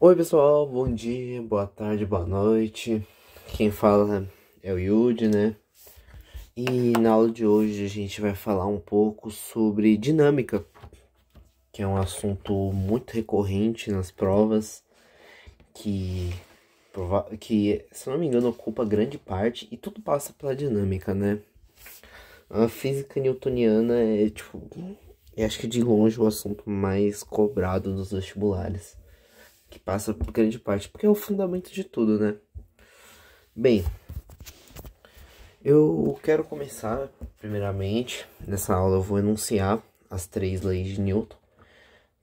Oi pessoal, bom dia, boa tarde, boa noite. Quem fala é o Yudi, né? E na aula de hoje a gente vai falar um pouco sobre dinâmica, que é um assunto muito recorrente nas provas, que se eu não me engano ocupa grande parte e tudo passa pela dinâmica, né? A física newtoniana é eu acho que de longe o assunto mais cobrado nos vestibulares, que passa por grande parte, porque é o fundamento de tudo, né? Bem, eu quero começar, primeiramente, nessa aula eu vou enunciar as 3 leis de Newton,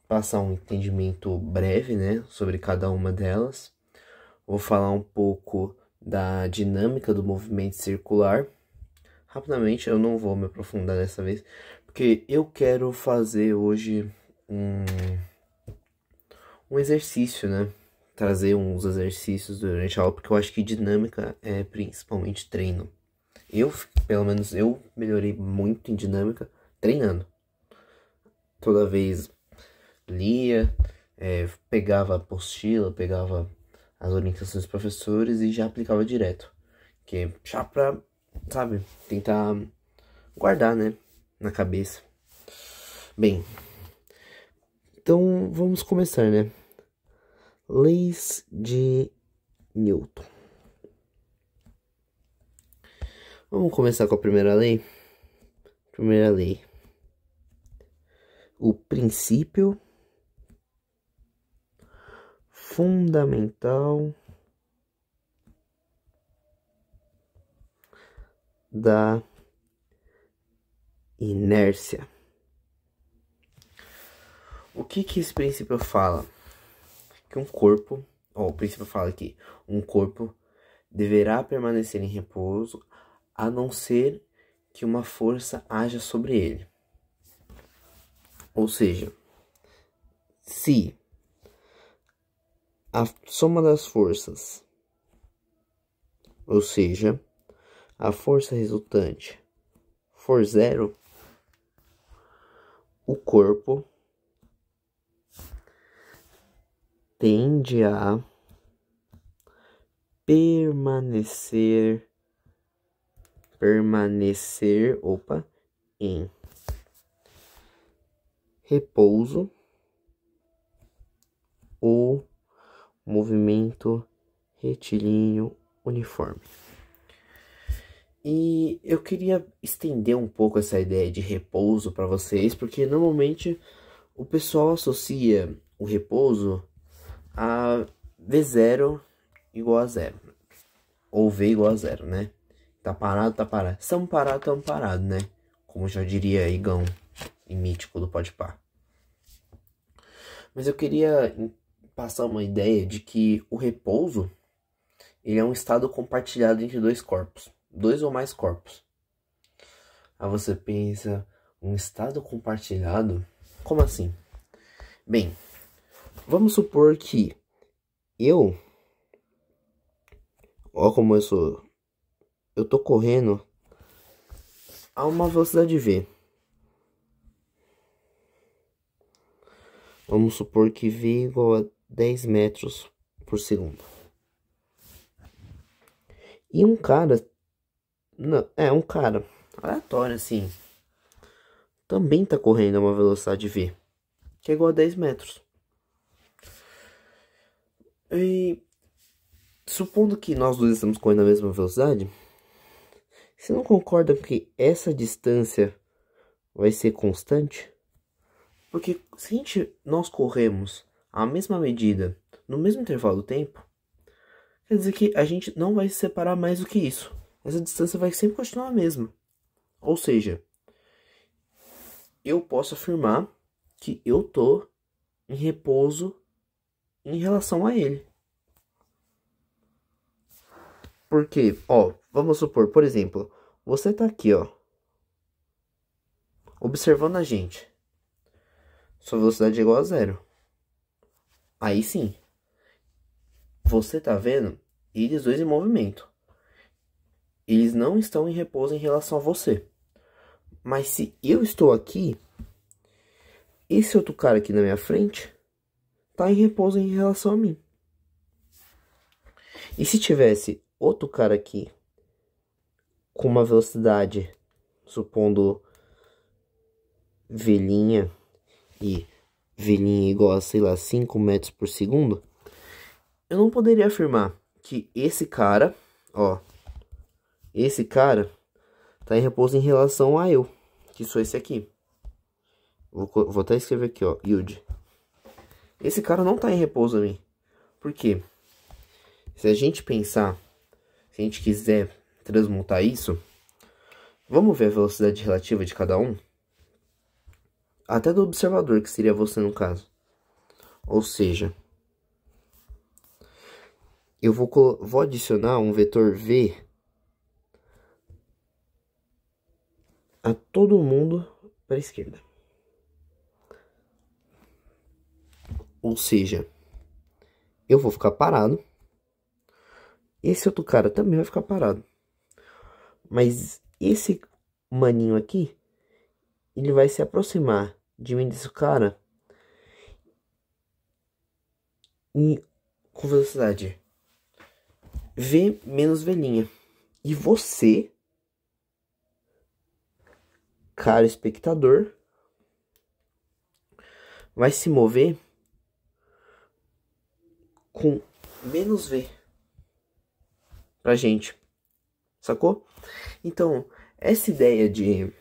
passar um entendimento breve, né, sobre cada uma delas. Vou falar um pouco da dinâmica do movimento circular. Rapidamente, eu não vou me aprofundar dessa vez, porque eu quero fazer hoje um exercício, né? Trazer uns exercícios durante a aula, porque eu acho que dinâmica é principalmente treino. Pelo menos eu melhorei muito em dinâmica treinando. Toda vez lia, pegava a apostila, pegava as orientações dos professores e já aplicava direto. Que já pra, sabe, tentar guardar, né, na cabeça. Bem, então vamos começar, né? Leis de Newton. Vamos começar com a primeira lei? Primeira lei. O princípio fundamental da inércia. O que esse princípio fala? Que o princípio fala que um corpo deverá permanecer em repouso a não ser que uma força haja sobre ele. Ou seja, se a soma das forças, ou seja, a força resultante for zero, o corpo tende a permanecer em repouso ou movimento retilíneo uniforme. E eu queria estender um pouco essa ideia de repouso para vocês, porque normalmente o pessoal associa o repouso a V0 igual a zero, ou V igual a zero, né? Tá parado, tá parado. Estamos parados, né? Como já diria Igão, em Mítico do Podpah. Mas eu queria passar uma ideia de que o repouso, ele é um estado compartilhado entre dois corpos, dois ou mais corpos. Aí você pensa, um estado compartilhado? Como assim? Bem, vamos supor que ó como eu tô correndo a uma velocidade V. Vamos supor que V igual a 10 metros por segundo. E um cara, um cara aleatório assim, também tá correndo a uma velocidade V, que é igual a 10 metros. E supondo que nós dois estamos correndo a mesma velocidade, você não concorda que essa distância vai ser constante? Porque se nós corremos a mesma medida no mesmo intervalo do tempo, quer dizer que a gente não vai se separar mais do que isso. Essa distância vai sempre continuar a mesma. Ou seja, eu posso afirmar que eu tô em repouso em relação a ele. Porque, ó, vamos supor, por exemplo, você tá aqui, ó, observando a gente. Sua velocidade é igual a zero. Aí sim, você tá vendo eles dois em movimento. Eles não estão em repouso em relação a você. Mas se eu estou aqui, esse outro cara aqui na minha frente tá em repouso em relação a mim. E se tivesse outro cara aqui com uma velocidade, supondo velhinha e velhinha igual a, sei lá, 5 metros por segundo, eu não poderia afirmar que esse cara, ó, esse cara tá em repouso em relação a eu, que sou esse aqui. Vou até escrever aqui, ó, Yud. Esse cara não tá em repouso a mim. Por quê? Se a gente pensar, se a gente quiser transmutar isso, vamos ver a velocidade relativa de cada um? Até do observador, que seria você no caso. Ou seja, eu vou adicionar um vetor V a todo mundo para a esquerda. Ou seja, eu vou ficar parado. Esse outro cara também vai ficar parado. Mas esse maninho aqui, ele vai se aproximar de mim desse cara com velocidade V menos velhinha. E você, cara espectador, vai se mover com menos V pra gente, sacou? Então, essa ideia de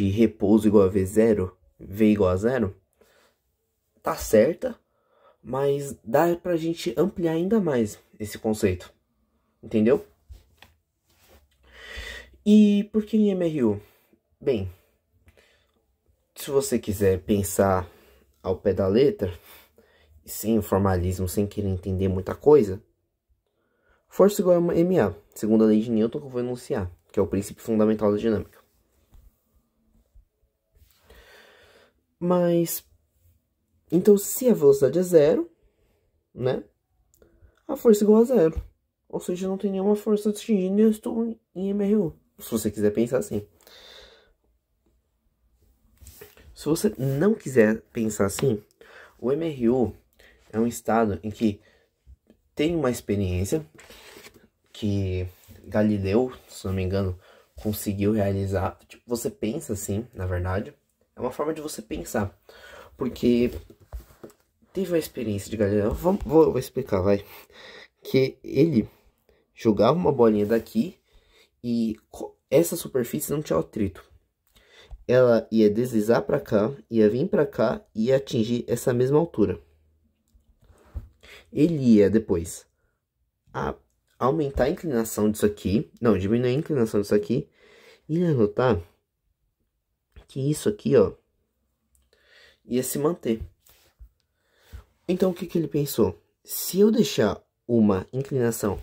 repouso igual a V0, V igual a 0, tá certa, mas dá pra gente ampliar ainda mais esse conceito, entendeu? E por que em MRU? Bem, se você quiser pensar ao pé da letra, sem formalismo, sem querer entender muita coisa, força igual a MA, segundo a lei de Newton que eu vou enunciar, que é o princípio fundamental da dinâmica. Mas, então se a velocidade é zero, né, a força é igual a zero. Ou seja, não tem nenhuma força distinguindo e eu estou em MRU, se você quiser pensar assim. Se você não quiser pensar assim, o MRU é um estado em que tem uma experiência que Galileu, se não me engano, conseguiu realizar. Tipo, você pensa assim, na verdade. É uma forma de você pensar. Porque teve a experiência de Galileu. Vou explicar, vai. Que ele jogava uma bolinha daqui e essa superfície não tinha atrito. Ela ia deslizar para cá, ia vir para cá e ia atingir essa mesma altura. Ele ia depois aumentar a inclinação disso aqui, não, diminuir a inclinação disso aqui, e ia notar que isso aqui, ó, ia se manter. Então o que que ele pensou? Se eu deixar uma inclinação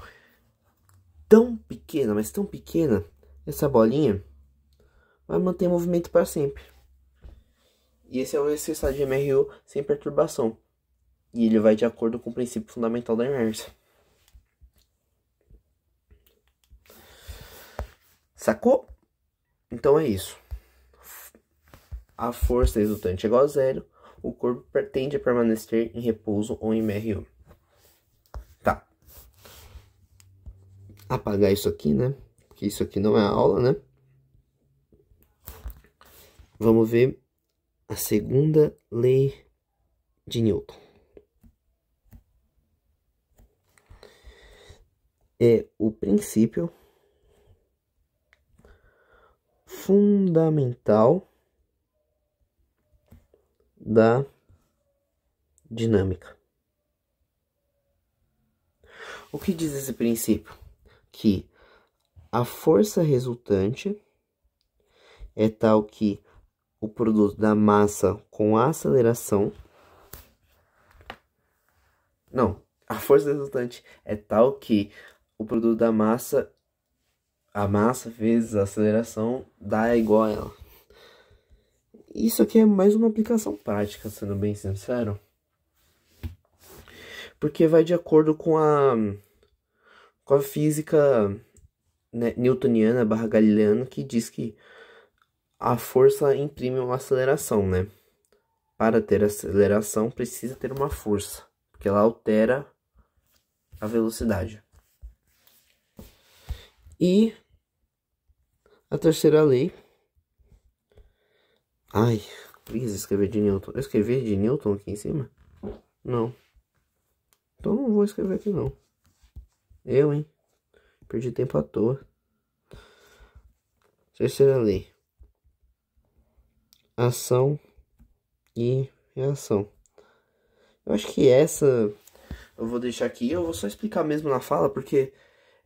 tão pequena, mas tão pequena, essa bolinha vai manter movimento para sempre. E esse é o estado de MRU sem perturbação. E ele vai de acordo com o princípio fundamental da inércia. Sacou? Então é isso. A força resultante é igual a zero. O corpo tende a permanecer em repouso ou em MRU. Tá. Apagar isso aqui, né? Porque isso aqui não é a aula, né? Vamos ver a segunda lei de Newton. É o princípio fundamental da dinâmica. O que diz esse princípio? Que a força resultante é tal que o produto da massa com a aceleração... Não, a força resultante é tal que o produto da massa... A massa vezes a aceleração dá igual a ela. Isso aqui é mais uma aplicação prática, sendo bem sincero. Porque vai de acordo com a física, né, newtoniana / galileana, que diz que a força imprime uma aceleração, né? Para ter aceleração precisa ter uma força, porque ela altera a velocidade. E a terceira lei... Ai, quis escrever de Newton. Eu escrevi de Newton aqui em cima? Não. Então não vou escrever aqui não. Hein? Perdi tempo à toa. Terceira lei. Ação e reação. Eu acho que essa eu vou deixar aqui. Eu vou só explicar mesmo na fala, porque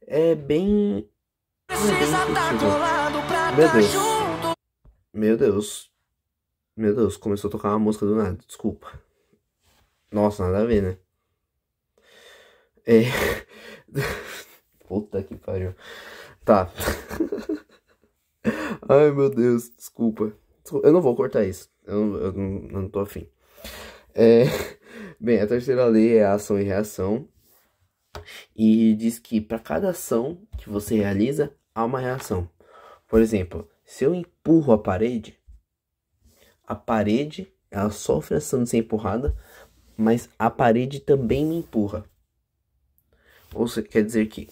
é bem... Meu Deus. Meu Deus. Meu Deus, começou a tocar uma música do nada. Desculpa. Nossa, nada a ver, né? Puta que pariu. Tá. Ai, meu Deus, desculpa. Eu não vou cortar isso. Eu não tô afim. Bem, a terceira lei é a ação e reação. E diz que para cada ação que você realiza, há uma reação. Por exemplo, se eu empurro a parede ela sofre a ação de ser empurrada, mas a parede também me empurra. Ou seja, quer dizer que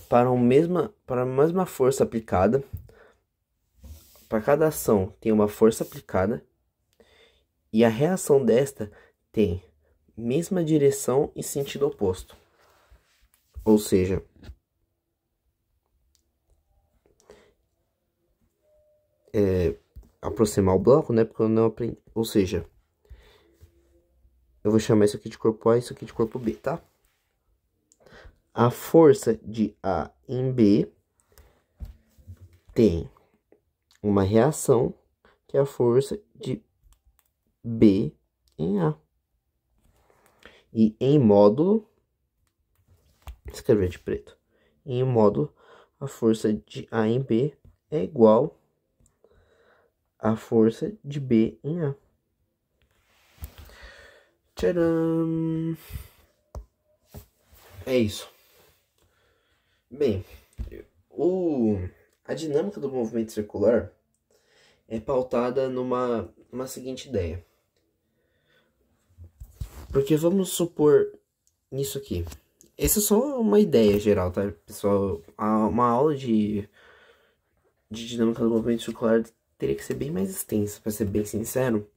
para a mesma força aplicada, para cada ação tem uma força aplicada e a reação desta tem mesma direção e sentido oposto. Ou seja, aproximar o bloco, né? Porque eu não aprendi. Ou seja, eu vou chamar isso aqui de corpo A e isso aqui de corpo B, tá? A força de A em B tem uma reação que é a força de B em A. E em módulo, escrever de preto, em módulo, a força de A em B é igual à força de B em A. Tcharam! É isso. Bem, a dinâmica do movimento circular é pautada numa seguinte ideia. Porque vamos supor nisso aqui. Essa é só uma ideia geral, tá, pessoal? Uma aula de dinâmica do movimento circular teria que ser bem mais extensa, pra ser bem sincero.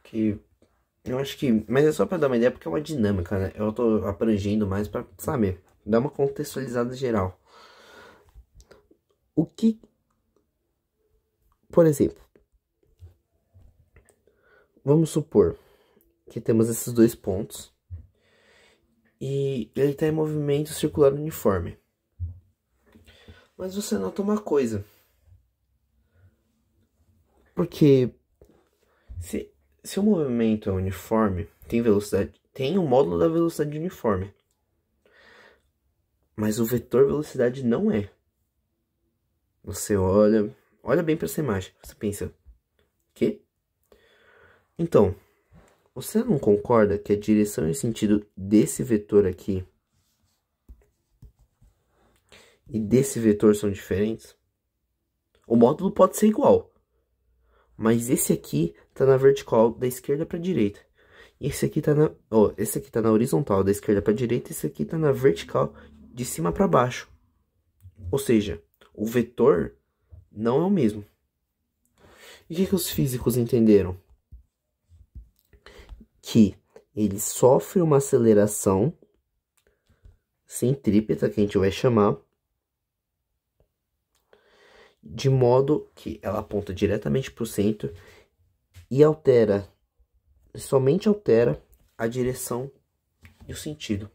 Que eu acho que... Mas é só pra dar uma ideia, porque é uma dinâmica, né? Eu tô abrangendo mais pra saber. Dar uma contextualizada geral. O que... Por exemplo, vamos supor que temos esses dois pontos e ele está em movimento circular uniforme. Mas você nota uma coisa. Porque se o movimento é uniforme, tem velocidade, tem o módulo da velocidade uniforme. Mas o vetor velocidade não é. Você olha bem para essa imagem. Você pensa, quê? Então, você não concorda que a direção e o sentido desse vetor aqui e desse vetor são diferentes? O módulo pode ser igual, mas esse aqui tá na vertical da esquerda para direita. E esse aqui tá na horizontal da esquerda para direita, e esse aqui tá na vertical de cima para baixo. Ou seja, o vetor não é o mesmo. E o que os físicos entenderam? Que ele sofre uma aceleração centrípeta, que a gente vai chamar, de modo que ela aponta diretamente para o centro e somente altera a direção e o sentido.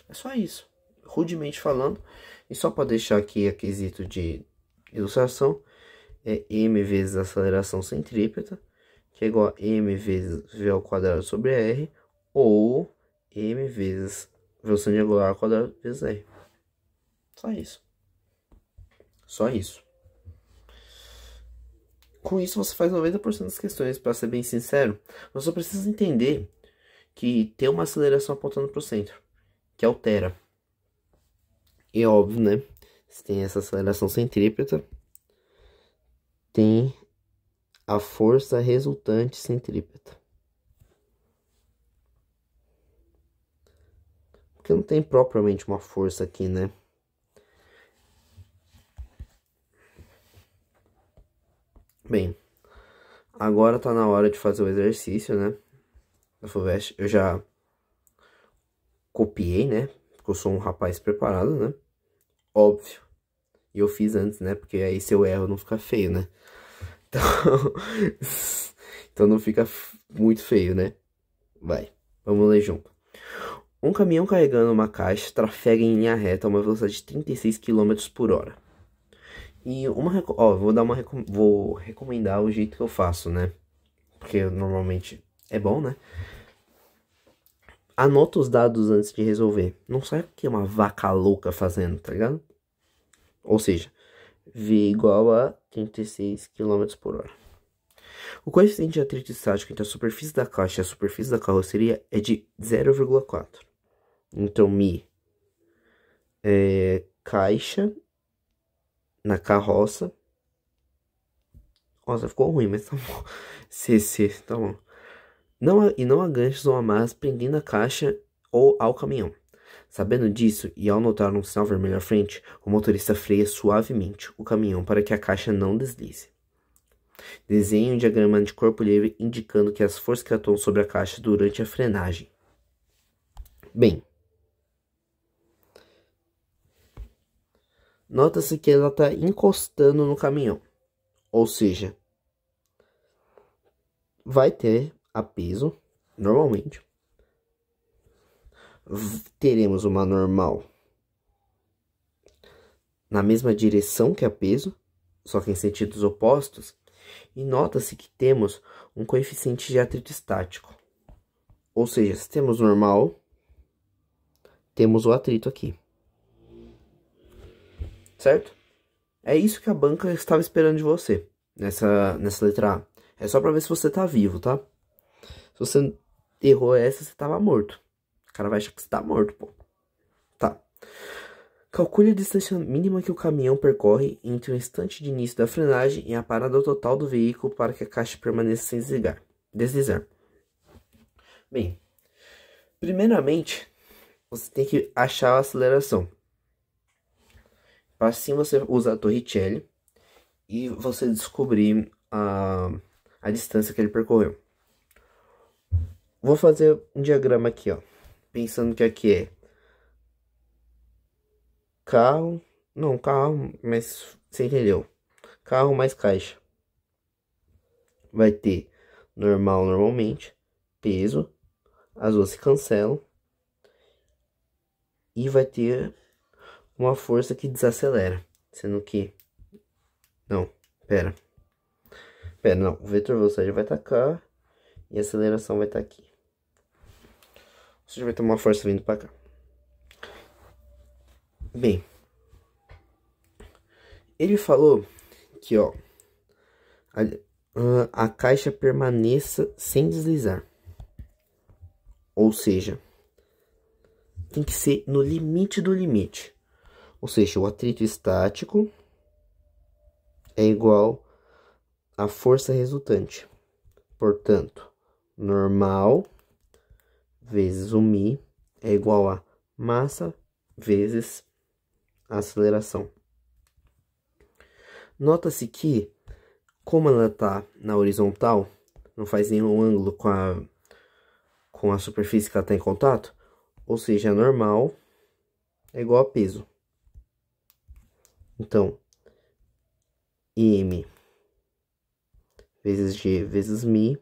É só isso, rudemente falando. E só para deixar aqui a quesito de ilustração, é m vezes a aceleração centrípeta, que é igual a m vezes v ao quadrado sobre r, ou m vezes velocidade angular ao quadrado vezes r. Só isso. Só isso. Com isso você faz 90% das questões, para ser bem sincero. Você só precisa entender que tem uma aceleração apontando para o centro, que altera. E é óbvio, né? Se tem essa aceleração centrípeta, tem a força resultante centrípeta. porque não tem propriamente uma força aqui, né? Bem, agora tá na hora de fazer o exercício, né? Da FUVEST. Eu já copiei, né? Porque eu sou um rapaz preparado, né? Óbvio. E eu fiz antes, né? Porque aí se eu erro não fica feio, né? Então, então não fica muito feio, né? Vai, vamos ler junto. Um caminhão carregando uma caixa trafega em linha reta a uma velocidade de 36 km por hora. E vou recomendar o jeito que eu faço, né? Porque normalmente é bom, né? Anota os dados antes de resolver. Não sai que é uma vaca louca fazendo, tá ligado? Ou seja, V igual a 36 km por hora. O coeficiente de atrito estático entre a superfície da caixa e a superfície da carroceria é de 0,4. Então, Mi é caixa na carroça. Nossa, ficou ruim, mas tá bom. CC, tá bom. Não há ganchos ou amarras prendendo a caixa ou ao caminhão. Sabendo disso, e ao notar um sinal vermelho à frente, o motorista freia suavemente o caminhão para que a caixa não deslize. Desenhe um diagrama de corpo livre indicando que as forças que atuam sobre a caixa durante a frenagem. Bem, nota-se que ela está encostando no caminhão, ou seja, vai ter a peso, normalmente. Teremos uma normal na mesma direção que a peso, só que em sentidos opostos. E nota-se que temos um coeficiente de atrito estático. Ou seja, se temos normal, temos o atrito aqui. Certo? É isso que a banca estava esperando de você, nessa letra A. É só pra ver se você tá vivo, tá? Se você errou essa, você tava morto. O cara vai achar que você tá morto, pô. Tá. Calcule a distância mínima que o caminhão percorre entre o instante de início da frenagem e a parada total do veículo para que a caixa permaneça sem deslizar. Bem, primeiramente, você tem que achar a aceleração. Assim você usa a Torricelli e você descobrir a distância que ele percorreu. Vou fazer um diagrama aqui, ó. Pensando que aqui é carro, mas você entendeu? Carro mais caixa. Vai ter normal normalmente, peso, as duas se cancelam. E vai ter uma força que desacelera, sendo que... Não, pera, não, o vetor velocidade vai estar cá e a aceleração vai estar aqui. Ou seja, vai ter uma força vindo para cá. Bem, ele falou que, ó, a caixa permaneça sem deslizar. Ou seja, tem que ser no limite do limite. Ou seja, o atrito estático é igual à força resultante. Portanto, normal vezes o Mi é igual a massa vezes a aceleração. Nota-se que, como ela está na horizontal, não faz nenhum ângulo com a superfície que ela está em contato, ou seja, normal é igual a peso. Então, M vezes G vezes Mi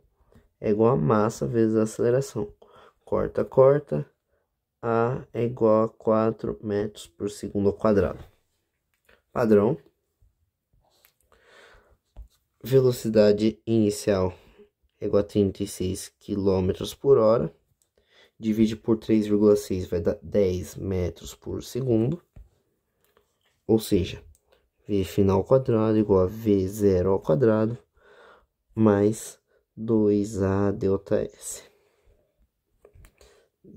é igual a massa vezes a aceleração. Corta, corta. A é igual a 4 metros por segundo ao quadrado. Padrão. Velocidade inicial é igual a 36 km por hora. Divide por 3,6 vai dar 10 metros por segundo. Ou seja, V final ao quadrado igual a V0 ao quadrado mais 2A ΔS.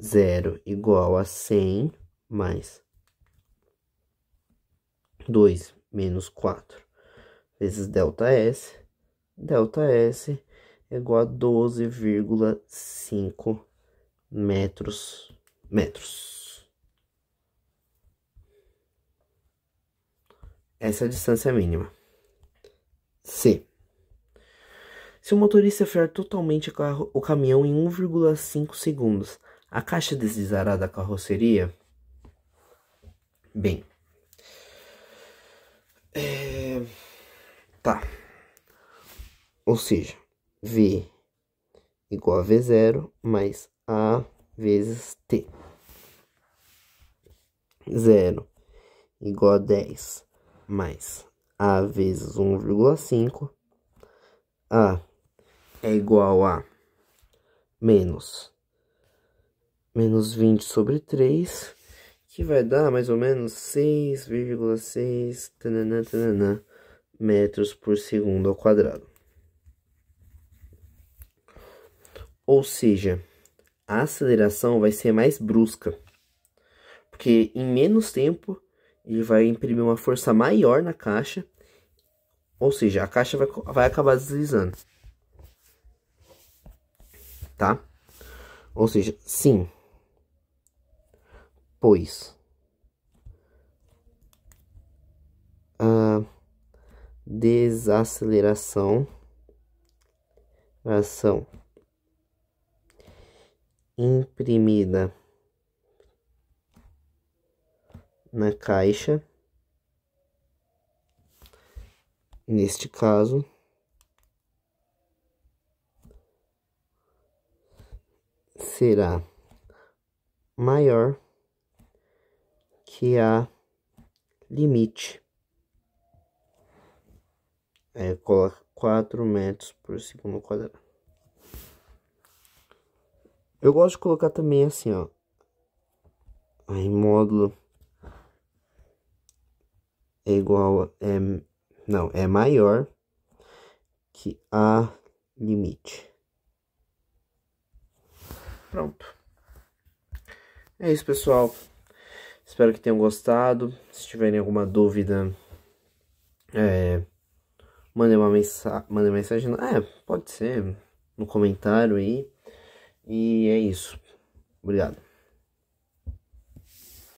0 igual a 100 mais 2 menos 4 vezes ΔS. ΔS é igual a 12,5 metros. Essa é a distância mínima. C. Se o motorista frear totalmente o caminhão em 1,5 segundos, a caixa deslizará da carroceria? Bem, tá. Ou seja, V igual a V0 mais A vezes T. 0 igual a 10 mais A vezes 1,5. A é igual a menos 20 sobre 3, que vai dar mais ou menos 6,6 metros por segundo ao quadrado. Ou seja, a aceleração vai ser mais brusca, porque em menos tempo ele vai imprimir uma força maior na caixa, ou seja, a caixa vai acabar deslizando, tá? Ou seja, sim, pois a desaceleração imprimida na caixa, neste caso, será maior que a limite. Coloca 4 metros por segundo quadrado. Eu gosto de colocar também assim, ó. Aí módulo é igual a... não, é maior que a limite. Pronto. É isso, pessoal. Espero que tenham gostado. Se tiverem alguma dúvida, mandem uma mensagem. Pode ser no comentário aí. E é isso. Obrigado.